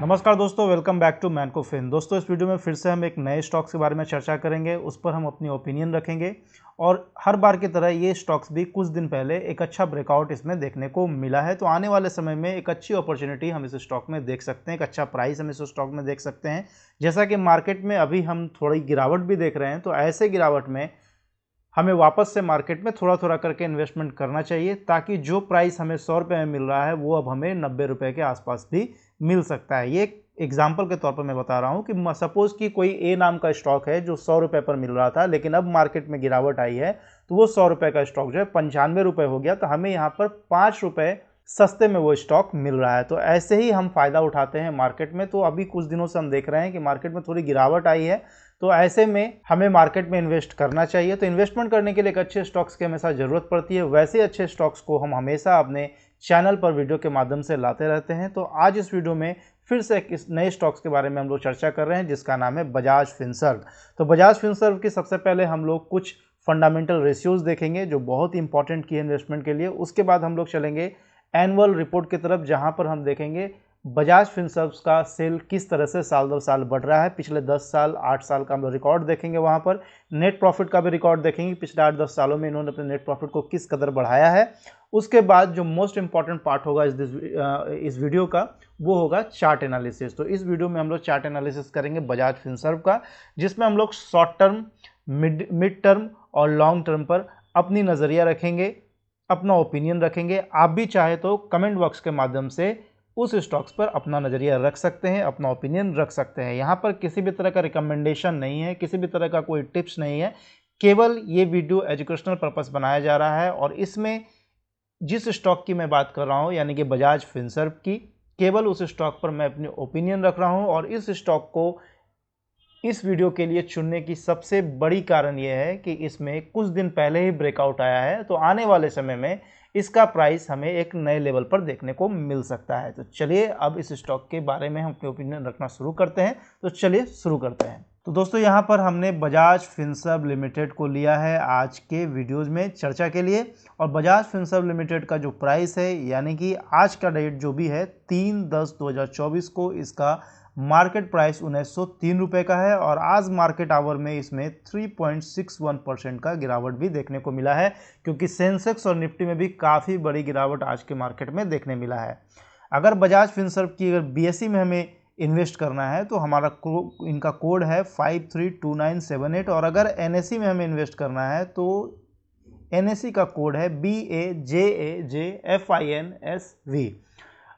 नमस्कार दोस्तों, welcome back to मैनको fin. दोस्तों, इस वीडियो में फिर से हम एक नए स्टॉक्स के बारे में चर्चा करेंगे। उस पर हम अपनी ओपिनियन रखेंगे और हर बार की तरह ये स्टॉक्स भी कुछ दिन पहले एक अच्छा ब्रेकआउट इसमें देखने को मिला है, तो आने वाले समय में एक अच्छी अपॉर्चुनिटी हम इस स्टॉक में देख सकते हैं, एक अच्छा प्राइस हम इस स्टॉक में देख सकते हैं। जैसा कि मार्केट में अभी हम थोड़ी गिरावट भी देख रहे हैं, तो ऐसे गिरावट में हमें वापस से मार्केट में थोड़ा थोड़ा करके इन्वेस्टमेंट करना चाहिए, ताकि जो प्राइस हमें 100 रुपये में मिल रहा है वो अब हमें 90 रुपये के आसपास भी मिल सकता है। ये एक एग्जाम्पल के तौर पर मैं बता रहा हूँ कि सपोज कि कोई ए नाम का स्टॉक है जो 100 रुपये पर मिल रहा था, लेकिन अब मार्केट में गिरावट आई है तो वो 100 रुपये का स्टॉक जो है 95 रुपये हो गया, तो हमें यहाँ पर 5 रुपये सस्ते में वो स्टॉक मिल रहा है। तो ऐसे ही हम फायदा उठाते हैं मार्केट में। तो अभी कुछ दिनों से हम देख रहे हैं कि मार्केट में थोड़ी गिरावट आई है, तो ऐसे में हमें मार्केट में इन्वेस्ट करना चाहिए। तो इन्वेस्टमेंट करने के लिए एक अच्छे स्टॉक्स की हमेशा ज़रूरत पड़ती है। वैसे अच्छे स्टॉक्स को हम हमेशा अपने चैनल पर वीडियो के माध्यम से लाते रहते हैं। तो आज इस वीडियो में फिर से एक नए स्टॉक्स के बारे में हम लोग चर्चा कर रहे हैं, जिसका नाम है बजाज फिनसर्व। तो बजाज फिनसर्व की सबसे पहले हम लोग कुछ फंडामेंटल रेशियोज देखेंगे जो बहुत इंपॉर्टेंट की है इन्वेस्टमेंट के लिए। उसके बाद हम लोग चलेंगे एनुअल रिपोर्ट की तरफ, जहां पर हम देखेंगे बजाज फिनसर्व का सेल किस तरह से साल दर साल बढ़ रहा है। पिछले 10 साल 8 साल का हम लोग रिकॉर्ड देखेंगे, वहां पर नेट प्रॉफिट का भी रिकॉर्ड देखेंगे, पिछले 8-10 सालों में इन्होंने अपने नेट प्रॉफिट को किस कदर बढ़ाया है। उसके बाद जो मोस्ट इंपॉर्टेंट पार्ट होगा इस वीडियो का, वो होगा चार्ट एनालिसिस। तो इस वीडियो में हम लोग चार्ट एनालिसिस करेंगे बजाज फिनसर्व का, जिसमें हम लोग शॉर्ट टर्म, मिड टर्म और लॉन्ग टर्म पर अपनी नज़रिया रखेंगे, अपना ओपिनियन रखेंगे। आप भी चाहे तो कमेंट बॉक्स के माध्यम से उस स्टॉक्स पर अपना नज़रिया रख सकते हैं, अपना ओपिनियन रख सकते हैं। यहाँ पर किसी भी तरह का रिकमेंडेशन नहीं है, किसी भी तरह का कोई टिप्स नहीं है, केवल ये वीडियो एजुकेशनल पर्पस बनाया जा रहा है। और इसमें जिस स्टॉक की मैं बात कर रहा हूँ, यानी कि बजाज फिनसर्व की, केवल उस स्टॉक पर मैं अपनी ओपिनियन रख रहा हूँ। और इस स्टॉक को इस वीडियो के लिए चुनने की सबसे बड़ी कारण यह है कि इसमें कुछ दिन पहले ही ब्रेकआउट आया है, तो आने वाले समय में इसका प्राइस हमें एक नए लेवल पर देखने को मिल सकता है। तो चलिए अब इस स्टॉक के बारे में हम अपनी ओपिनियन रखना शुरू करते हैं। तो चलिए शुरू करते हैं। तो दोस्तों, यहाँ पर हमने बजाज फिनसर्व लिमिटेड को लिया है आज के वीडियोज़ में चर्चा के लिए। और बजाज फिनसर्व लिमिटेड का जो प्राइस है, यानी कि आज का डेट जो भी है 3/10/2024 को, इसका मार्केट प्राइस 1903 रुपये का है। और आज मार्केट आवर में इसमें 3.61% का गिरावट भी देखने को मिला है, क्योंकि सेंसेक्स और निफ्टी में भी काफ़ी बड़ी गिरावट आज के मार्केट में देखने मिला है। अगर बजाज फिनसर्व की अगर बीएसई में हमें इन्वेस्ट करना है तो हमारा इनका कोड है 532978। और अगर एनएसई में हमें इन्वेस्ट करना है तो एनएसई का कोड है BAJAJFINSV।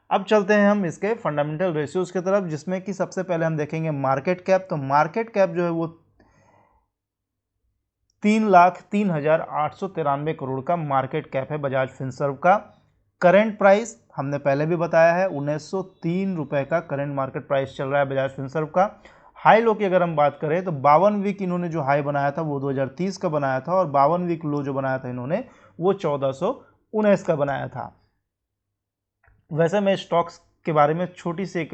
अब चलते हैं हम इसके फंडामेंटल रेशियोज की तरफ, जिसमें कि सबसे पहले हम देखेंगे मार्केट कैप। तो मार्केट कैप जो है वो 3,03,893 करोड़ का मार्केट कैप है बजाज फिनसर्व का। करंट प्राइस हमने पहले भी बताया है, 1903 रुपये का करंट मार्केट प्राइस चल रहा है बजाज फिनसर्व का। हाई लो की अगर हम बात करें तो 52 वीक इन्होंने जो हाई बनाया था वो 2030 का बनाया था, और 52 वीक लो जो बनाया था इन्होंने वो 1419 का बनाया था। वैसे मैं स्टॉक्स के बारे में छोटी सी एक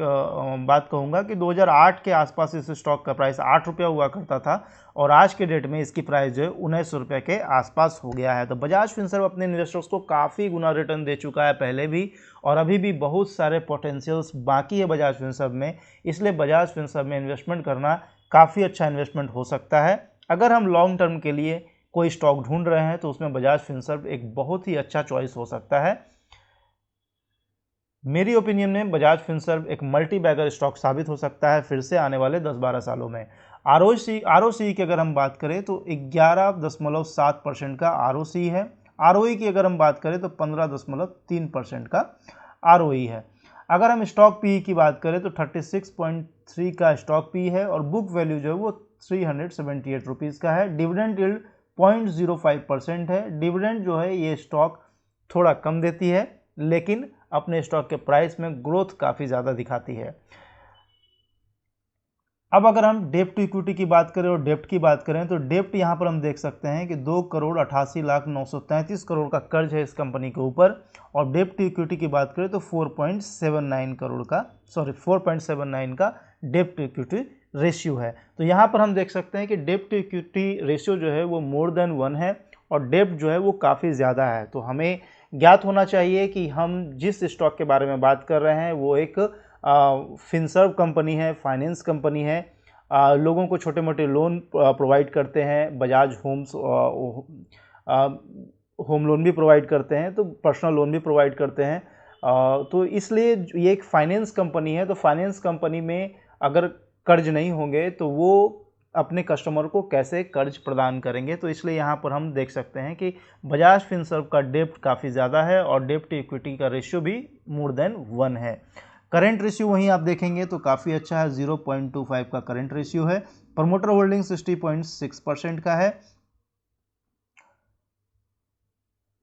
बात कहूँगा कि 2008 के आसपास इस स्टॉक का प्राइस 8 रुपया हुआ करता था, और आज के डेट में इसकी प्राइस जो है 19 रुपये के आसपास हो गया है। तो बजाज फिनसर्व अपने इन्वेस्टर्स को काफ़ी गुना रिटर्न दे चुका है पहले भी, और अभी भी बहुत सारे पोटेंशियल्स बाकी है बजाज फिनसर्व में। इसलिए बजाज फिनसर्व में इन्वेस्टमेंट करना काफ़ी अच्छा इन्वेस्टमेंट हो सकता है। अगर हम लॉन्ग टर्म के लिए कोई स्टॉक ढूंढ रहे हैं तो उसमें बजाज फिनसर्व एक बहुत ही अच्छा चॉइस हो सकता है। मेरी ओपिनियन में बजाज फिनसर्व एक मल्टी बैगर स्टॉक साबित हो सकता है फिर से आने वाले 10-12 सालों में। आरओसी की अगर हम बात करें तो 11.7% का आरओसी है। आरओई की अगर हम बात करें तो 15.3% का आरओई है। अगर हम स्टॉक पी की बात करें तो 36.3 का स्टॉक पी है, और बुक वैल्यू जो है वो 378 रुपीज़ का है। डिविडेंड यील्ड 0.05% है। डिविडेंड जो है ये स्टॉक थोड़ा कम देती है, लेकिन अपने स्टॉक के प्राइस में ग्रोथ काफ़ी ज़्यादा दिखाती है। अब अगर हम डेप्ट टू इक्विटी की बात करें और डेप्ट की बात करें तो डेप्ट यहाँ पर हम देख सकते हैं कि 2,88,933 करोड़ का कर्ज है इस कंपनी के ऊपर। और डेप्ट टू इक्विटी की बात करें तो 4.79 का डेप्ट टू इक्विटी रेशियो है। तो यहाँ पर हम देख सकते हैं कि डेप्ट टू इक्विटी रेशियो जो है वो मोर देन 1 है, और डेप्ट जो है वो काफ़ी ज़्यादा है। तो हमें ज्ञात होना चाहिए कि हम जिस स्टॉक के बारे में बात कर रहे हैं वो एक फिनसर्व कंपनी है, फाइनेंस कंपनी है, लोगों को छोटे मोटे लोन प्रोवाइड करते हैं, बजाज होम लोन भी प्रोवाइड करते हैं, तो पर्सनल लोन भी प्रोवाइड करते हैं। तो इसलिए ये एक फाइनेंस कंपनी है, तो फाइनेंस कंपनी में अगर कर्ज नहीं होंगे तो वो अपने कस्टमर को कैसे कर्ज प्रदान करेंगे। तो इसलिए यहाँ पर हम देख सकते हैं कि बजाज फिनसर्व का डेप्ट काफ़ी ज़्यादा है और डेप्ट टू इक्विटी का रेशियो भी मोर देन 1 है। करंट रेशियो वहीं आप देखेंगे तो काफ़ी अच्छा है, 0.25 का करंट रेशियो है। प्रमोटर होल्डिंग 60.6% का है।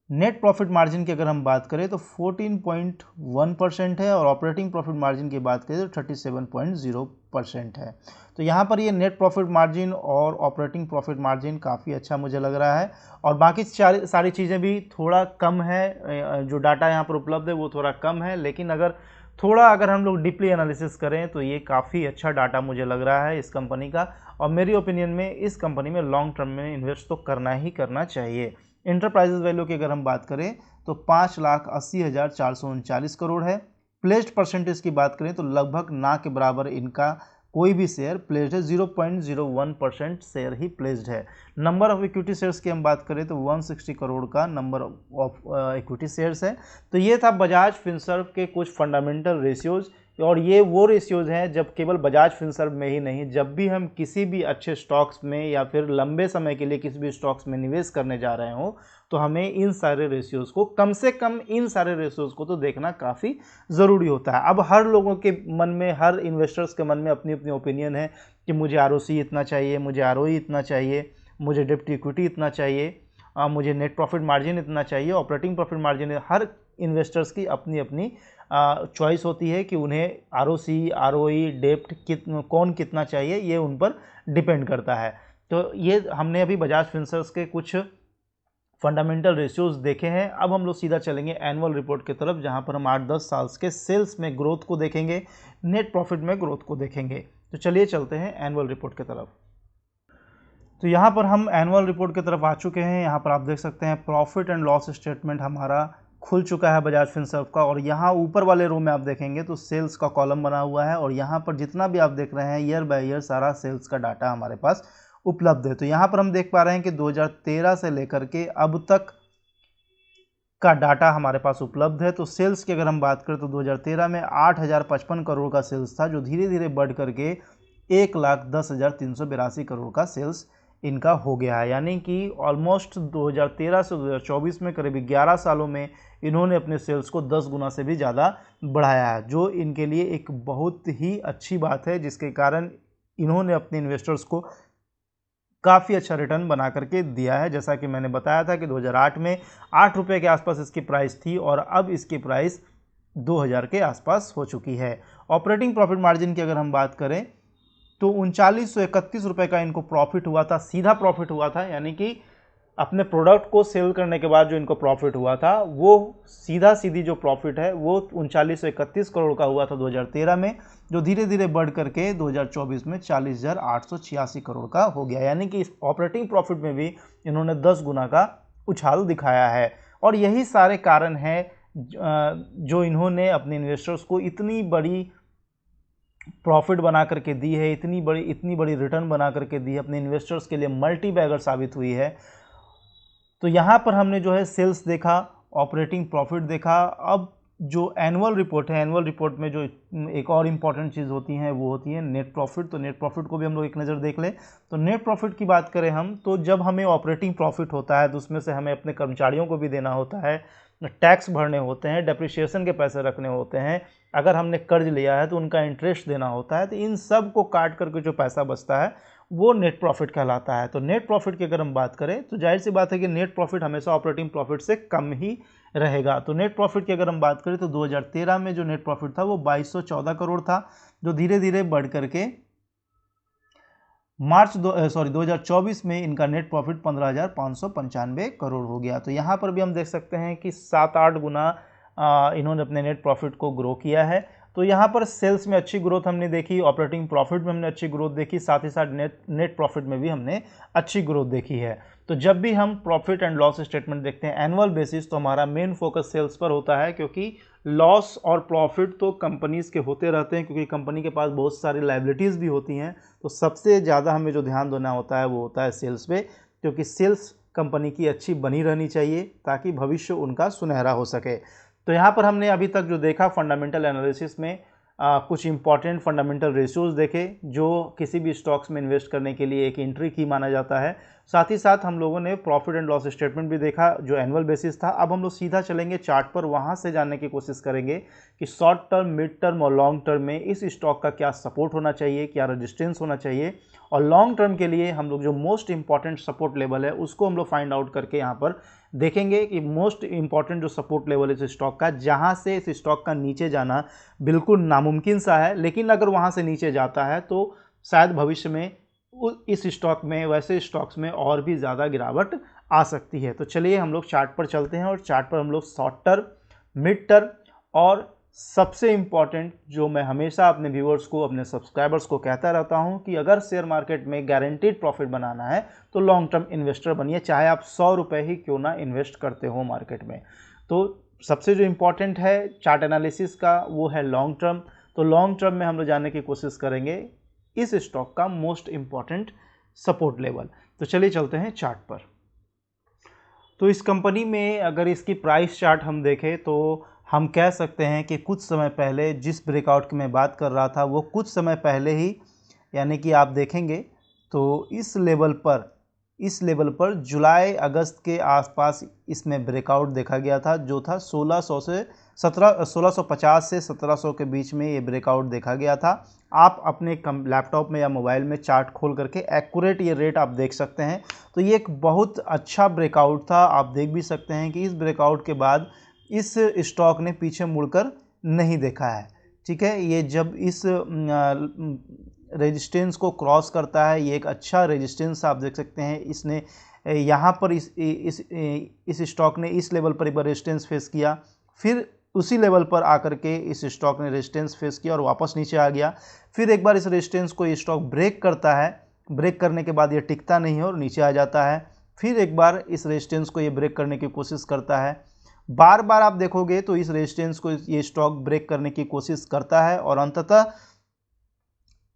नेट प्रॉफिट मार्जिन की अगर हम बात करें तो 14.1% है और ऑपरेटिंग प्रॉफिट मार्जिन की बात करें तो 37.0% है। तो यहाँ पर ये नेट प्रॉफिट मार्जिन और ऑपरेटिंग प्रॉफिट मार्जिन काफ़ी अच्छा मुझे लग रहा है और बाकी सारी चीज़ें भी थोड़ा कम है, जो डाटा यहाँ पर उपलब्ध है वो थोड़ा कम है, लेकिन अगर हम लोग डीपली एनालिसिस करें तो ये काफ़ी अच्छा डाटा मुझे लग रहा है इस कंपनी का। और मेरी ओपिनियन में इस कंपनी में लॉन्ग टर्म में इन्वेस्ट तो करना ही करना चाहिए। इंटरप्राइजेज वैल्यू की अगर हम बात करें तो 5,80,439 करोड़ है। प्लेस्ड परसेंटेज की बात करें तो लगभग ना के बराबर इनका कोई भी शेयर प्लेस्ड है, 0.01% शेयर ही प्लेस्ड है। नंबर ऑफ इक्विटी शेयर्स की हम बात करें तो 160 करोड़ का नंबर ऑफ इक्विटी शेयर्स है। तो ये था बजाज फिनसर्व के कुछ फंडामेंटल रेशियोज़ और ये वो रेशियोज़ हैं जब केवल बजाज फिनसर्व में ही नहीं, जब भी हम किसी भी अच्छे स्टॉक्स में या फिर लंबे समय के लिए किसी भी स्टॉक्स में निवेश करने जा रहे हो तो हमें इन सारे रेशियोज़ को कम से कम इन सारे रेशियोज़ को तो देखना काफ़ी ज़रूरी होता है। अब हर लोगों के मन में, हर इन्वेस्टर्स के मन में अपनी अपनी ओपिनियन है कि मुझे आरओसी इतना चाहिए, मुझे आरओई इतना चाहिए, मुझे डेप्ट इक्विटी इतना चाहिए, मुझे नेट प्रॉफिट मार्जिन इतना चाहिए, ऑपरेटिंग प्रॉफिट मार्जिन। हर इन्वेस्टर्स की अपनी अपनी चॉइस होती है कि उन्हें आरओसी, आरओई, डेप्ट कौन कितना चाहिए, ये उन पर डिपेंड करता है। तो ये हमने अभी बजाज फिनसर्व के कुछ फंडामेंटल रेशियोज देखे हैं। अब हम लोग सीधा चलेंगे एनुअल रिपोर्ट की तरफ, जहां पर हम 8-10 साल के सेल्स में ग्रोथ को देखेंगे, नेट प्रॉफिट में ग्रोथ को देखेंगे। तो चलिए चलते हैं एनुअल रिपोर्ट की तरफ। तो यहाँ पर हम एनुअल रिपोर्ट की तरफ आ चुके हैं। यहाँ पर आप देख सकते हैं प्रॉफिट एंड लॉस स्टेटमेंट हमारा खुल चुका है बजाज फिनसर्व का, और यहाँ ऊपर वाले रो में आप देखेंगे तो सेल्स का कॉलम बना हुआ है और यहाँ पर जितना भी आप देख रहे हैं ईयर बाय ईयर सारा सेल्स का डाटा हमारे पास उपलब्ध है। तो यहाँ पर हम देख पा रहे हैं कि 2013 से लेकर के अब तक का डाटा हमारे पास उपलब्ध है। तो सेल्स की अगर हम बात करें तो 2013 में 8,055 करोड़ का सेल्स था, जो धीरे धीरे बढ़ करके 1,10,382 करोड़ का सेल्स इनका हो गया है। यानी कि ऑलमोस्ट 2013 से 2024 में करीब 11 सालों में इन्होंने अपने सेल्स को 10 गुना से भी ज़्यादा बढ़ाया है, जो इनके लिए एक बहुत ही अच्छी बात है, जिसके कारण इन्होंने अपने इन्वेस्टर्स को काफ़ी अच्छा रिटर्न बना करके दिया है। जैसा कि मैंने बताया था कि 2008 में 8 रुपये के आसपास इसकी प्राइस थी और अब इसकी प्राइस 2000 के आसपास हो चुकी है। ऑपरेटिंग प्रॉफिट मार्जिन की अगर हम बात करें तो 3931 रुपये का इनको प्रॉफिट हुआ था, सीधा प्रॉफिट हुआ था, यानी कि अपने प्रोडक्ट को सेल करने के बाद जो इनको प्रॉफिट हुआ था वो सीधी जो प्रॉफिट है वो 3931 करोड़ का हुआ था 2013 में, जो धीरे धीरे बढ़ करके 2024 में 40,886 करोड़ का हो गया। यानी कि इस ऑपरेटिंग प्रॉफिट में भी इन्होंने 10 गुना का उछाल दिखाया है। और यही सारे कारण हैं जो इन्होंने अपने इन्वेस्टर्स को इतनी बड़ी प्रॉफिट बना करके दी है, इतनी बड़ी रिटर्न बना करके दी है, अपने इन्वेस्टर्स के लिए मल्टी बैगर साबित हुई है। तो यहाँ पर हमने जो है सेल्स देखा, ऑपरेटिंग प्रॉफिट देखा। अब जो एनुअल रिपोर्ट है, एनुअल रिपोर्ट में जो एक और इम्पॉर्टेंट चीज़ होती है वो होती है नेट प्रॉफिट। तो नेट प्रॉफिट को भी हम लोग एक नज़र देख लें। तो नेट प्रॉफिट की बात करें हम, तो जब हमें ऑपरेटिंग प्रॉफिट होता है तो उसमें से हमें अपने कर्मचारियों को भी देना होता है, टैक्स भरने होते हैं, डेप्रिसिएशन के पैसे रखने होते हैं, अगर हमने कर्ज लिया है तो उनका इंटरेस्ट देना होता है। तो इन सब को काट करके जो पैसा बचता है वो नेट प्रॉफिट कहलाता है। तो नेट प्रॉफिट की अगर हम बात करें तो जाहिर सी बात है कि नेट प्रॉफिट हमेशा ऑपरेटिंग प्रॉफिट से कम ही रहेगा। तो नेट प्रॉफिट की अगर हम बात करें तो 2013 में जो नेट प्रॉफिट था वो 2214 करोड़ था, जो धीरे धीरे बढ़ करके 2024 में इनका नेट प्रॉफिट 15,595 करोड़ हो गया। तो यहाँ पर भी हम देख सकते हैं कि 7-8 गुना इन्होंने अपने नेट प्रॉफिट को ग्रो किया है। तो यहाँ पर सेल्स में अच्छी ग्रोथ हमने देखी, ऑपरेटिंग प्रॉफिट में हमने अच्छी ग्रोथ देखी, साथ ही साथ नेट प्रॉफिट में भी हमने अच्छी ग्रोथ देखी है। तो जब भी हम प्रॉफिट एंड लॉस स्टेटमेंट देखते हैं एनुअल बेसिस तो हमारा मेन फोकस सेल्स पर होता है, क्योंकि लॉस और प्रॉफिट तो कंपनीज़ के होते रहते हैं, क्योंकि कंपनी के पास बहुत सारी लायबिलिटीज़ भी होती हैं। तो सबसे ज़्यादा हमें जो ध्यान देना होता है वो होता है सेल्स पे, क्योंकि सेल्स कंपनी की अच्छी बनी रहनी चाहिए ताकि भविष्य उनका सुनहरा हो सके। तो यहाँ पर हमने अभी तक जो देखा फंडामेंटल एनालिसिस में कुछ इंपॉर्टेंट फंडामेंटल रेशियोज देखे जो किसी भी स्टॉक्स में इन्वेस्ट करने के लिए एक एंट्री की माना जाता है। साथ ही साथ हम लोगों ने प्रॉफिट एंड लॉस स्टेटमेंट भी देखा जो एनुअल बेसिस था। अब हम लोग सीधा चलेंगे चार्ट पर, वहाँ से जानने की कोशिश करेंगे कि शॉर्ट टर्म, मिड टर्म और लॉन्ग टर्म में इस स्टॉक का क्या सपोर्ट होना चाहिए, क्या रेजिस्टेंस होना चाहिए, और लॉन्ग टर्म के लिए हम लोग जो मोस्ट इंपॉर्टेंट सपोर्ट लेवल है उसको हम लोग फाइंड आउट करके यहाँ पर देखेंगे कि मोस्ट इंपॉर्टेंट जो सपोर्ट लेवल है इस स्टॉक का, जहाँ से इस स्टॉक का नीचे जाना बिल्कुल नामुमकिन सा है, लेकिन अगर वहाँ से नीचे जाता है तो शायद भविष्य में इस स्टॉक में, वैसे स्टॉक्स में और भी ज़्यादा गिरावट आ सकती है। तो चलिए हम लोग चार्ट पर चलते हैं और चार्ट पर हम लोग शॉर्ट टर्म, मिड टर्म और सबसे इम्पॉर्टेंट जो मैं हमेशा अपने व्यूअर्स को, अपने सब्सक्राइबर्स को कहता रहता हूं कि अगर शेयर मार्केट में गारंटीड प्रॉफिट बनाना है तो लॉन्ग टर्म इन्वेस्टर बनिए, चाहे आप 100 रुपये ही क्यों ना इन्वेस्ट करते हो मार्केट में। तो सबसे जो इम्पॉर्टेंट है चार्ट एनालिसिस का वो है लॉन्ग टर्म। तो लॉन्ग टर्म में हम लोग जानने की कोशिश करेंगे इस स्टॉक का मोस्ट इम्पॉर्टेंट सपोर्ट लेवल। तो चलिए चलते हैं चार्ट पर। तो इस कंपनी में अगर इसकी प्राइस चार्ट हम देखें तो हम कह सकते हैं कि कुछ समय पहले जिस ब्रेकआउट की मैं बात कर रहा था वो कुछ समय पहले ही, यानी कि आप देखेंगे तो इस लेवल पर जुलाई अगस्त के आसपास इसमें ब्रेकआउट देखा गया था, जो था 1650 से 1700 के बीच में ये ब्रेकआउट देखा गया था। आप अपने लैपटॉप में या मोबाइल में चार्ट खोल करके एक्यूरेट ये रेट आप देख सकते हैं। तो ये एक बहुत अच्छा ब्रेकआउट था। आप देख भी सकते हैं कि इस ब्रेकआउट के बाद इस स्टॉक ने पीछे मुड़कर नहीं देखा है। ठीक है, ये जब इस रेजिस्टेंस को क्रॉस करता है, ये एक अच्छा रेजिस्टेंस आप देख सकते हैं। इसने यहाँ पर इस स्टॉक ने इस लेवल पर एक बार रेजिस्टेंस फेस किया, फिर उसी लेवल पर आकर के इस स्टॉक ने रेजिस्टेंस फेस किया और वापस नीचे आ गया। फिर एक बार इस रेजिस्टेंस को ये स्टॉक ब्रेक करता है, ब्रेक करने के बाद ये टिकता नहीं है और नीचे आ जाता है। फिर एक बार इस रेजिस्टेंस को ये ब्रेक करने की कोशिश करता है। बार बार आप देखोगे तो इस रेजिस्टेंस को ये स्टॉक ब्रेक करने की कोशिश करता है और अंततः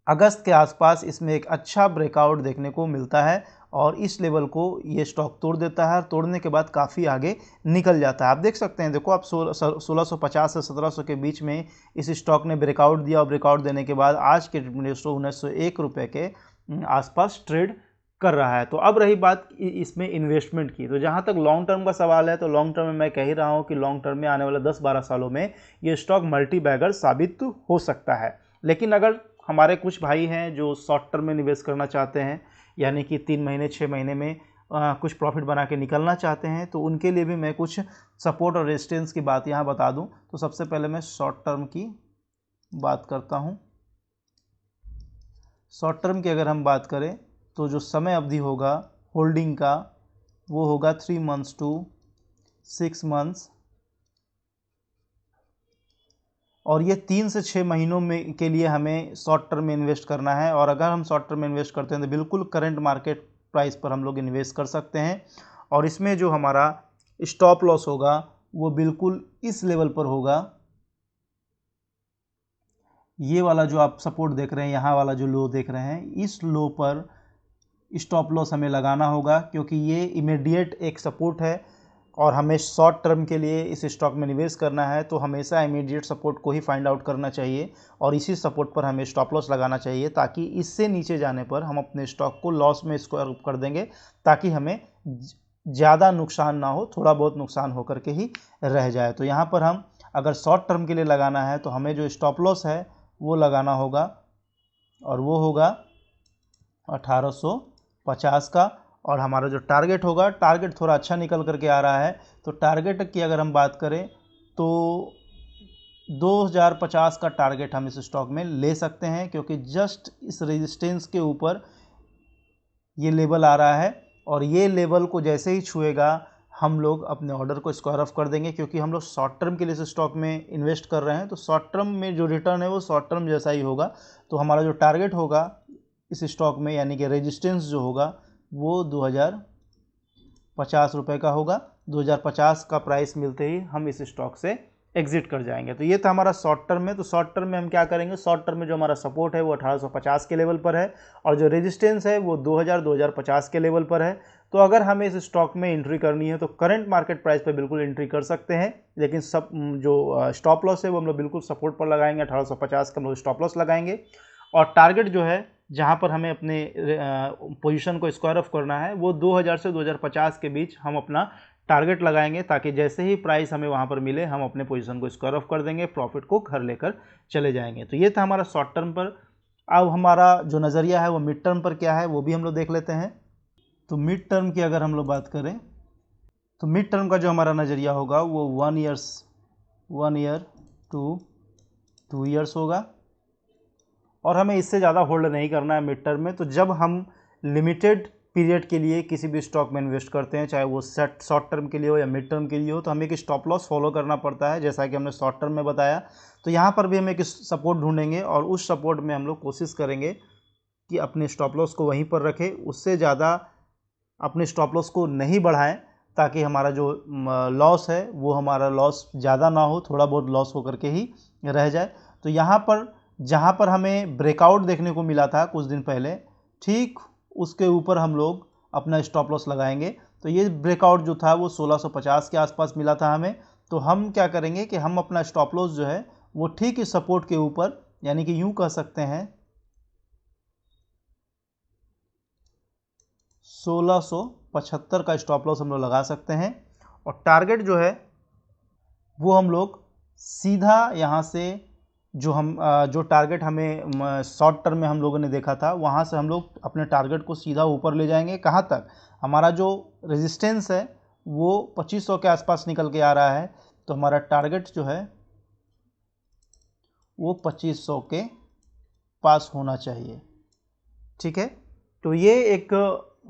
अगस्त के आसपास इसमें एक अच्छा ब्रेकआउट देखने को मिलता है और इस लेवल को ये स्टॉक तोड़ देता है और तोड़ने के बाद काफ़ी आगे निकल जाता है। आप देख सकते हैं, देखो आप 1650 से 1700 के बीच में इस स्टॉक ने ब्रेकआउट दिया और ब्रेकआउट देने के बाद आज के 1901 रुपये के आसपास ट्रेड कर रहा है। तो अब रही बात इसमें इन्वेस्टमेंट की, तो जहाँ तक लॉन्ग टर्म का सवाल है तो लॉन्ग टर्म में मैं कह ही रहा हूँ कि लॉन्ग टर्म में आने वाले 10-12 सालों में ये स्टॉक मल्टी बैगर साबित हो सकता है। लेकिन अगर हमारे कुछ भाई हैं जो शॉर्ट टर्म में निवेश करना चाहते हैं, यानी कि 3 महीने 6 महीने में कुछ प्रॉफिट बना के निकलना चाहते हैं, तो उनके लिए भी मैं कुछ सपोर्ट और रेजिस्टेंस की बात यहाँ बता दूँ। तो सबसे पहले मैं शॉर्ट टर्म की बात करता हूँ। शॉर्ट टर्म की अगर हम बात करें तो जो समय अवधि होगा होल्डिंग का वो होगा 3 मंथ्स टू 6 मंथ्स, और ये 3 से 6 महीनों में के लिए हमें शॉर्ट टर्म में इन्वेस्ट करना है। और अगर हम शॉर्ट टर्म में इन्वेस्ट करते हैं तो बिल्कुल करंट मार्केट प्राइस पर हम लोग इन्वेस्ट कर सकते हैं। और इसमें जो हमारा स्टॉप लॉस होगा वो बिल्कुल इस लेवल पर होगा। ये वाला जो आप सपोर्ट देख रहे हैं, यहाँ वाला जो लो देख रहे हैं, इस लो पर स्टॉप लॉस हमें लगाना होगा, क्योंकि ये इमीडिएट एक सपोर्ट है और हमें शॉर्ट टर्म के लिए इस स्टॉक में निवेश करना है तो हमेशा इमीडिएट सपोर्ट को ही फाइंड आउट करना चाहिए और इसी सपोर्ट पर हमें स्टॉप लॉस लगाना चाहिए, ताकि इससे नीचे जाने पर हम अपने स्टॉक को लॉस में स्क्वायर कर देंगे, ताकि हमें ज़्यादा नुकसान ना हो, थोड़ा बहुत नुकसान होकर के ही रह जाए। तो यहाँ पर हम अगर शॉर्ट टर्म के लिए लगाना है तो हमें जो स्टॉप लॉस है वो लगाना होगा और वो होगा 1850 का। और हमारा जो टारगेट होगा, टारगेट थोड़ा अच्छा निकल करके आ रहा है, तो टारगेट की अगर हम बात करें तो 2050 का टारगेट हम इस स्टॉक में ले सकते हैं, क्योंकि जस्ट इस रेजिस्टेंस के ऊपर ये लेवल आ रहा है और ये लेवल को जैसे ही छुएगा हम लोग अपने ऑर्डर को स्क्वायर ऑफ कर देंगे, क्योंकि हम लोग शॉर्ट टर्म के लिए इस स्टॉक में इन्वेस्ट कर रहे हैं। तो शॉर्ट टर्म में जो रिटर्न है वो शॉर्ट टर्म जैसा ही होगा। तो हमारा जो टारगेट होगा इस स्टॉक में, यानी कि रेजिस्टेंस जो होगा वो 2050 रुपये का होगा। 2050 का प्राइस मिलते ही हम इस स्टॉक से एग्जिट कर जाएंगे। तो ये था हमारा शॉर्ट टर्म में। तो शॉर्ट टर्म में हम क्या करेंगे, शॉर्ट टर्म में जो हमारा सपोर्ट है वो 1850 के लेवल पर है और जो रेजिस्टेंस है वो 2000-2050 के लेवल पर है। तो अगर हमें इस स्टॉक में एंट्री करनी है तो करंट मार्केट प्राइस पे बिल्कुल एंट्री कर सकते हैं, लेकिन सब जो स्टॉप लॉस है वो हम लोग बिल्कुल सपोर्ट पर लगाएंगे, 1850 का हम लोग स्टॉप लॉस लगाएंगे। और टारगेट जो है जहाँ पर हमें अपने पोजीशन को स्क्वायर ऑफ करना है वो 2000 से 2050 के बीच हम अपना टारगेट लगाएंगे, ताकि जैसे ही प्राइस हमें वहाँ पर मिले हम अपने पोजीशन को स्क्वायर ऑफ कर देंगे, प्रॉफिट को घर लेकर चले जाएंगे। तो ये था हमारा शॉर्ट टर्म पर। अब हमारा जो नज़रिया है वो मिड टर्म पर क्या है वो भी हम लोग देख लेते हैं। तो मिड टर्म की अगर हम लोग बात करें तो मिड टर्म का जो हमारा नज़रिया होगा वो 1 ईयर टू 2 ईयर्स होगा और हमें इससे ज़्यादा होल्ड नहीं करना है मिड टर्म में। तो जब हम लिमिटेड पीरियड के लिए किसी भी स्टॉक में इन्वेस्ट करते हैं, चाहे वो शॉर्ट टर्म के लिए हो या मिड टर्म के लिए हो, तो हमें एक स्टॉप लॉस फॉलो करना पड़ता है, जैसा कि हमने शॉर्ट टर्म में बताया। तो यहाँ पर भी हम एक सपोर्ट ढूंढेंगे और उस सपोर्ट में हम लोग कोशिश करेंगे कि अपने स्टॉप लॉस को वहीं पर रखें, उससे ज़्यादा अपने स्टॉप लॉस को नहीं बढ़ाएं, ताकि हमारा जो लॉस है वो हमारा लॉस ज़्यादा ना हो, थोड़ा बहुत लॉस होकर के ही रह जाए। तो यहाँ पर जहाँ पर हमें ब्रेकआउट देखने को मिला था कुछ दिन पहले, ठीक उसके ऊपर हम लोग अपना स्टॉप लॉस लगाएंगे। तो ये ब्रेकआउट जो था वो 1650 के आसपास मिला था हमें। तो हम क्या करेंगे कि हम अपना स्टॉप लॉस जो है वो ठीक इस सपोर्ट के ऊपर, यानी कि यूं कह सकते हैं 1675 का स्टॉप लॉस हम लोग लगा सकते हैं। और टारगेट जो है वो हम लोग सीधा यहाँ से जो टारगेट हमें शॉर्ट टर्म में हम लोगों ने देखा था, वहाँ से हम लोग अपने टारगेट को सीधा ऊपर ले जाएंगे। कहाँ तक? हमारा जो रेजिस्टेंस है वो 2500 के आसपास निकल के आ रहा है, तो हमारा टारगेट जो है वो 2500 के पास होना चाहिए। ठीक है, तो ये एक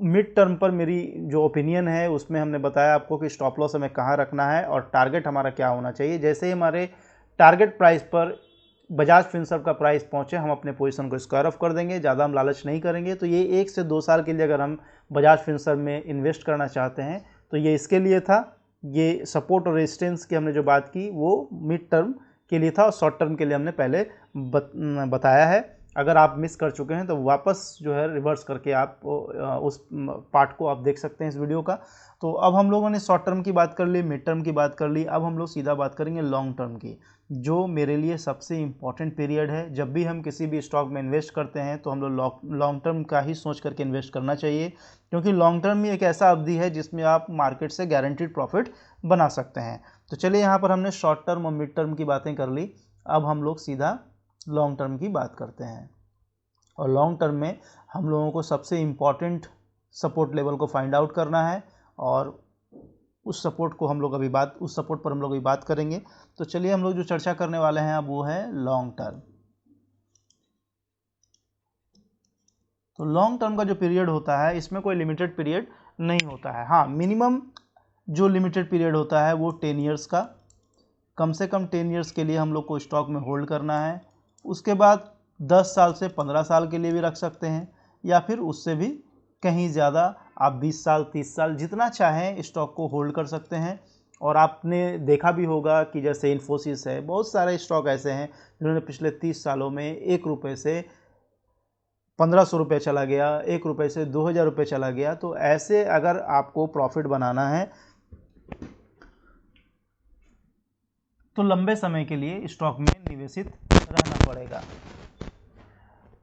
मिड टर्म पर मेरी जो ओपिनियन है उसमें हमने बताया आपको कि स्टॉप लॉस हमें कहाँ रखना है और टारगेट हमारा क्या होना चाहिए। जैसे ही हमारे टारगेट प्राइस पर बजाज फिनसर्व का प्राइस पहुंचे, हम अपने पोजीशन को स्क्वायर ऑफ कर देंगे, ज़्यादा हम लालच नहीं करेंगे। तो ये 1 से 2 साल के लिए अगर हम बजाज फिनसर्व में इन्वेस्ट करना चाहते हैं तो ये इसके लिए था। ये सपोर्ट और रेजिस्टेंस की हमने जो बात की वो मिड टर्म के लिए था और शॉर्ट टर्म के लिए हमने पहले बताया है। अगर आप मिस कर चुके हैं तो वापस जो है रिवर्स करके आप उस पार्ट को आप देख सकते हैं इस वीडियो का। तो अब हम लोगों ने शॉर्ट टर्म की बात कर ली, मिड टर्म की बात कर ली, अब हम लोग सीधा बात करेंगे लॉन्ग टर्म की, जो मेरे लिए सबसे इम्पॉर्टेंट पीरियड है। जब भी हम किसी भी स्टॉक में इन्वेस्ट करते हैं तो हम लोग लॉन्ग टर्म का ही सोच करके इन्वेस्ट करना चाहिए, क्योंकि लॉन्ग टर्म ही एक ऐसा अवधि है जिसमें आप मार्केट से गारंटीड प्रॉफिट बना सकते हैं। तो चलिए, यहाँ पर हमने शॉर्ट टर्म और मिड टर्म की बातें कर ली, अब हम लोग सीधा लॉन्ग टर्म की बात करते हैं। और लॉन्ग टर्म में हम लोगों को सबसे इम्पॉर्टेंट सपोर्ट लेवल को फाइंड आउट करना है और उस सपोर्ट पर हम लोग अभी बात करेंगे। तो चलिए, हम लोग जो चर्चा करने वाले हैं अब वो है लॉन्ग टर्म। तो लॉन्ग टर्म का जो पीरियड होता है इसमें कोई लिमिटेड पीरियड नहीं होता है। हाँ, मिनिमम जो लिमिटेड पीरियड होता है वो 10 ईयर्स का, कम से कम 10 ईयर्स के लिए हम लोग को स्टॉक में होल्ड करना है। उसके बाद 10 साल से 15 साल के लिए भी रख सकते हैं, या फिर उससे भी कहीं ज़्यादा आप 20 साल 30 साल जितना चाहें स्टॉक को होल्ड कर सकते हैं। और आपने देखा भी होगा कि जैसे इन्फोसिस है, बहुत सारे स्टॉक ऐसे हैं जिन्होंने पिछले 30 सालों में 1 रुपये से 1500 रुपये चला गया, 1 रुपये से 2000 रुपये चला गया। तो ऐसे अगर आपको प्रॉफिट बनाना है तो लंबे समय के लिए स्टॉक में निवेशित रहना पड़ेगा।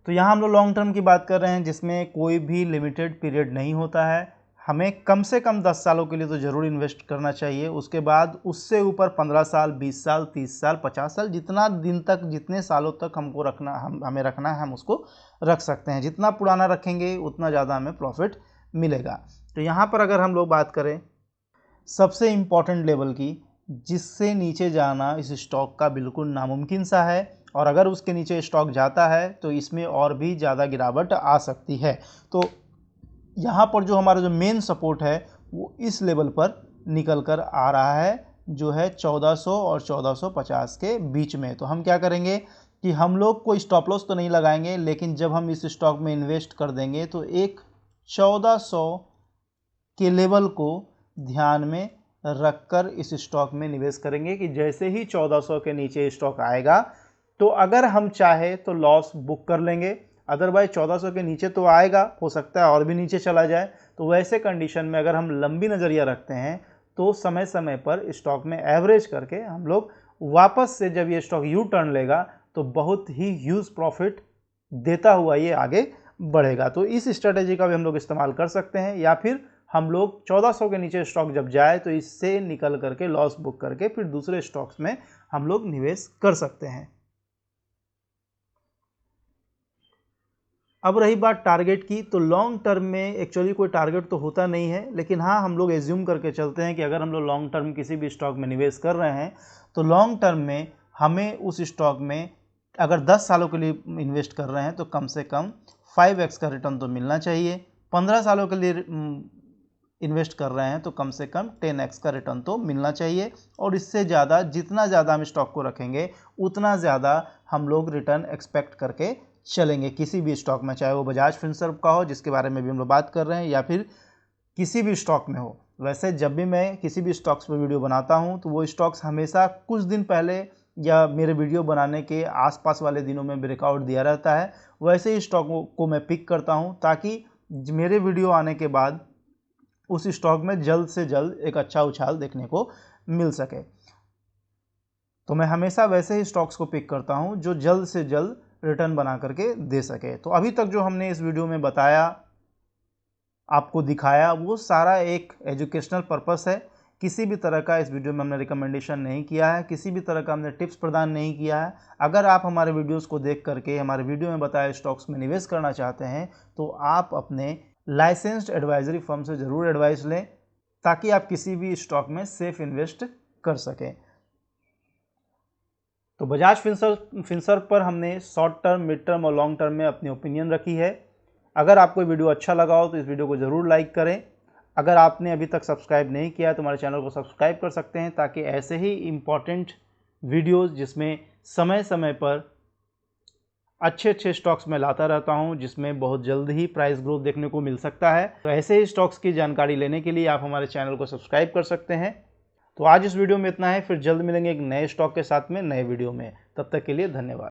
तो यहाँ हम लोग लॉन्ग टर्म की बात कर रहे हैं जिसमें कोई भी लिमिटेड पीरियड नहीं होता है। हमें कम से कम 10 सालों के लिए तो ज़रूर इन्वेस्ट करना चाहिए। उसके बाद उससे ऊपर 15 साल, 20 साल, 30 साल, 50 साल, जितना दिन तक, जितने सालों तक हमको रखना, हमें रखना है, हम उसको रख सकते हैं। जितना पुराना रखेंगे उतना ज़्यादा हमें प्रॉफिट मिलेगा। तो यहाँ पर अगर हम लोग बात करें सबसे इम्पॉर्टेंट लेवल की, जिससे नीचे जाना इस स्टॉक का बिल्कुल नामुमकिन सा है, और अगर उसके नीचे स्टॉक जाता है तो इसमें और भी ज़्यादा गिरावट आ सकती है। तो यहाँ पर जो हमारा जो मेन सपोर्ट है वो इस लेवल पर निकल कर आ रहा है, जो है 1400 और 1450 के बीच में। तो हम क्या करेंगे कि हम लोग कोई स्टॉप लॉस तो नहीं लगाएंगे, लेकिन जब हम इस स्टॉक में इन्वेस्ट कर देंगे तो एक 1400 के लेवल को ध्यान में रखकर इस स्टॉक में निवेश करेंगे कि जैसे ही 1400 के नीचे स्टॉक आएगा तो अगर हम चाहे तो लॉस बुक कर लेंगे, अदरवाइज 1400 के नीचे तो आएगा, हो सकता है और भी नीचे चला जाए। तो वैसे कंडीशन में अगर हम लंबी नज़रिया रखते हैं तो समय समय पर स्टॉक में एवरेज करके हम लोग वापस से जब ये स्टॉक यू टर्न लेगा तो बहुत ही ह्यूज प्रॉफिट देता हुआ ये आगे बढ़ेगा। तो इस स्ट्रेटेजी का भी हम लोग इस्तेमाल कर सकते हैं, या फिर हम लोग 1400 के नीचे स्टॉक जब जाए तो इससे निकल करके लॉस बुक करके फिर दूसरे स्टॉक्स में हम लोग निवेश कर सकते हैं। अब रही बात टारगेट की, तो लॉन्ग टर्म में एक्चुअली कोई टारगेट तो होता नहीं है, लेकिन हाँ हम लोग एज्यूम करके चलते हैं कि अगर हम लोग लॉन्ग टर्म किसी भी स्टॉक में निवेश कर रहे हैं तो लॉन्ग टर्म में हमें उस स्टॉक में अगर 10 सालों के लिए इन्वेस्ट कर रहे हैं तो कम से कम 5x का रिटर्न तो मिलना चाहिए। 15 सालों के लिए इन्वेस्ट कर रहे हैं तो कम से कम 10x का रिटर्न तो मिलना चाहिए, और इससे ज़्यादा जितना ज़्यादा हम स्टॉक को रखेंगे उतना ज़्यादा हम लोग रिटर्न एक्सपेक्ट करके चलेंगे किसी भी स्टॉक में, चाहे वो बजाज फिनसर्व का हो जिसके बारे में भी हम लोग बात कर रहे हैं, या फिर किसी भी स्टॉक में हो। वैसे जब भी मैं किसी भी स्टॉक्स पर वीडियो बनाता हूं तो वो स्टॉक्स हमेशा कुछ दिन पहले या मेरे वीडियो बनाने के आसपास वाले दिनों में ब्रेकआउट दिया रहता है। वैसे ही स्टॉकों को मैं पिक करता हूं ताकि मेरे वीडियो आने के बाद उस स्टॉक में जल्द से जल्द एक अच्छा उछाल देखने को मिल सके। तो मैं हमेशा वैसे ही स्टॉक्स को पिक करता हूं जो जल्द से जल्द रिटर्न बना करके दे सके। तो अभी तक जो हमने इस वीडियो में बताया, आपको दिखाया, वो सारा एक एजुकेशनल पर्पस है। किसी भी तरह का इस वीडियो में हमने रिकमेंडेशन नहीं किया है, किसी भी तरह का हमने टिप्स प्रदान नहीं किया है। अगर आप हमारे वीडियोस को देख करके हमारे वीडियो में बताए स्टॉक्स में निवेश करना चाहते हैं तो आप अपने लाइसेंस्ड एडवाइजरी फर्म से ज़रूर एडवाइस लें ताकि आप किसी भी स्टॉक में सेफ इन्वेस्ट कर सकें। तो बजाज फिनसर्व पर हमने शॉर्ट टर्म, मिड टर्म और लॉन्ग टर्म में अपनी ओपिनियन रखी है। अगर आपको वीडियो अच्छा लगा हो तो इस वीडियो को ज़रूर लाइक करें। अगर आपने अभी तक सब्सक्राइब नहीं किया तो हमारे चैनल को सब्सक्राइब कर सकते हैं ताकि ऐसे ही इम्पॉर्टेंट वीडियोस जिसमें समय समय पर अच्छे स्टॉक्स में लाता रहता हूं, जिसमें बहुत जल्द ही प्राइस ग्रोथ देखने को मिल सकता है, तो ऐसे ही स्टॉक्स की जानकारी लेने के लिए आप हमारे चैनल को सब्सक्राइब कर सकते हैं। तो आज इस वीडियो में इतना है, फिर जल्द मिलेंगे एक नए स्टॉक के साथ में नए वीडियो में। तब तक के लिए धन्यवाद।